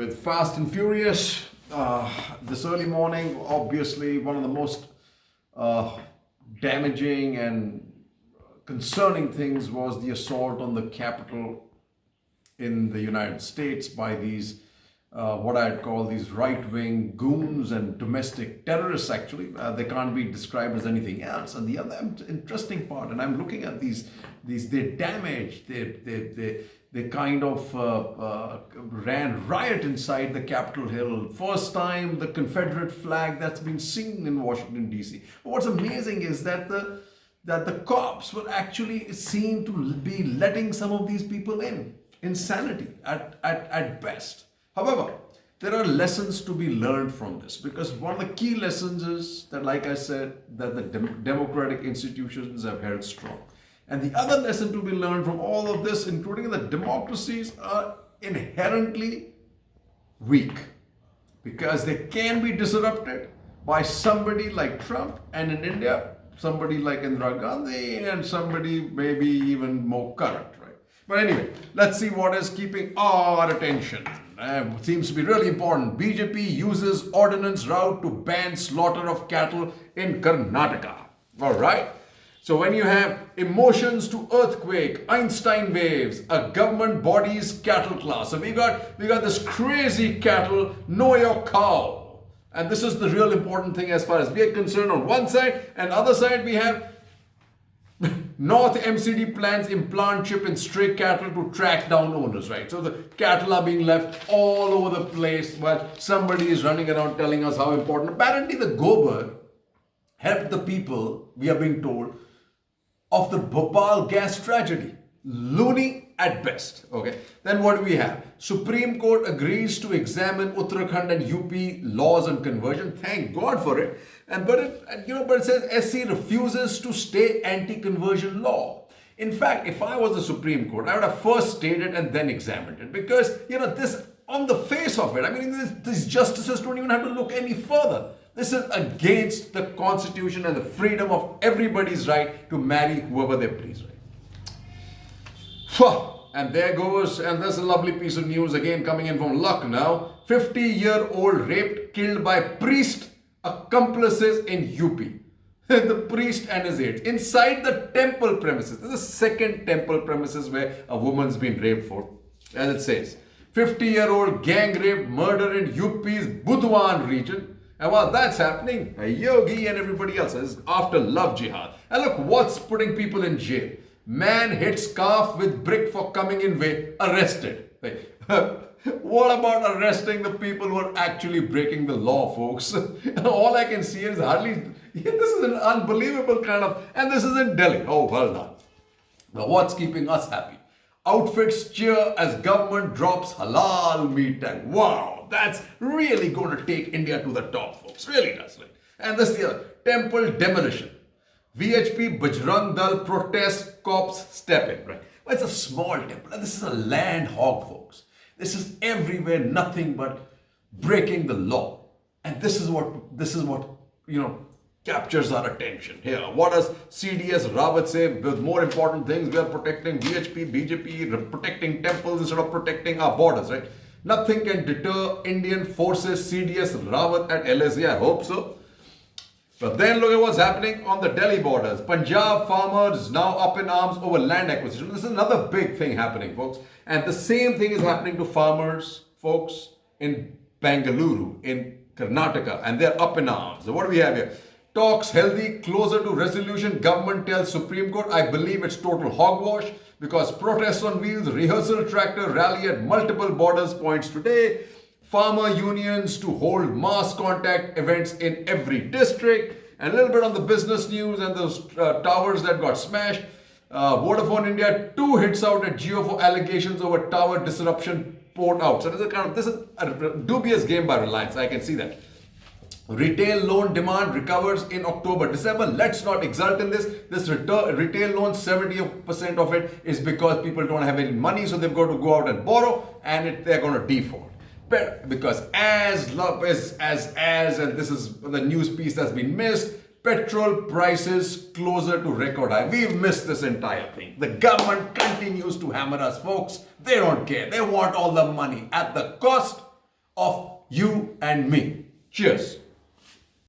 with Fast and Furious. This early morning, obviously, one of the most damaging and concerning things was the assault on the Capitol in the United States by these, what I'd call these right-wing goons and domestic terrorists, actually. They can't be described as anything else. And the other interesting part, and I'm looking at these they damaged, they kind of ran riot inside the Capitol Hill. First time the Confederate flag that's been seen in Washington, D.C. But what's amazing is that the cops were actually seen to be letting some of these people in. Insanity at best. However, there are lessons to be learned from this, because one of the key lessons is that, like I said, that the democratic institutions have held strong. And the other lesson to be learned from all of this, including that democracies are inherently weak, because they can be disrupted by somebody like Trump, and in India, somebody like Indira Gandhi, and somebody maybe even more current, right? But anyway, let's see what is keeping our attention. Seems to be really important. BJP uses ordinance route to ban slaughter of cattle in Karnataka. All right. So when you have emotions to earthquake, Einstein waves, a government body's cattle class. So we got this crazy cattle, know your cow. And this is the real important thing as far as we are concerned on one side, and other side we have North MCD plans implant chip in stray cattle to track down owners, right? So the cattle are being left all over the place while somebody is running around telling us how important. Apparently the Gobar helped the people, we are being told, of the Bhopal gas tragedy. Loony at best. Okay. Then what do we have? Supreme Court agrees to examine Uttarakhand and UP laws on conversion. Thank God for it. But it says SC refuses to stay anti-conversion law. In fact, if I was the Supreme Court, I would have first stayed it and then examined it, because this, on the face of it, I mean, these justices don't even have to look any further. This is against the Constitution and the freedom of everybody's right to marry whoever they please, right? And there goes, and there's a lovely piece of news again coming in from Lucknow. 50-year-old raped, killed by priest accomplices in UP. The priest and his aides inside the temple premises. This is the second temple premises where a woman's been raped for. As it says, 50-year-old gang rape murder in UP's Budhwan region. And while that's happening, a yogi and everybody else is after love jihad. And look what's putting people in jail. Man hits calf with brick for coming in way, arrested. What about arresting the people who are actually breaking the law, folks? All I can see is this is an unbelievable kind of, and this is in Delhi. Oh, well done. Now what's keeping us happy? Outfits cheer as government drops halal meat tax. Wow, that's really going to take India to the top, folks. Really does. Right? And this year, temple demolition. VHP Bajrang Dal protest, cops step in. Right? Well, it's a small temple, and this is a land hog, folks. This is everywhere, nothing but breaking the law. And this is what captures our attention here. What does CDS Rawat say? With more important things, we are protecting VHP, BJP, protecting temples instead of protecting our borders, right? Nothing can deter Indian forces, CDS Rawat at LSE. I hope so. But then look at what's happening on the Delhi borders. Punjab farmers now up in arms over land acquisition. This is another big thing happening, folks. And the same thing is happening to farmers, folks, in Bengaluru, in Karnataka. And they're up in arms. So what do we have here? Talks healthy, closer to resolution. Government tells Supreme Court. I believe it's total hogwash, because protests on wheels, rehearsal tractor rally at multiple borders points today. Farmer unions to hold mass contact events in every district. And a little bit on the business news and those towers that got smashed. Vodafone India 2 hits out at Jio for allegations over tower disruption, port out. So this is a dubious game by Reliance. I can see that. Retail loan demand recovers in October, December. Let's not exult in this. This retail loan, 70% of it is because people don't have any money, so they've got to go out and borrow, and they're going to default. But because and this is the news piece that's been missed, petrol prices closer to record high. We've missed this entire thing. The government continues to hammer us, folks. They don't care. They want all the money at the cost of you and me. Cheers.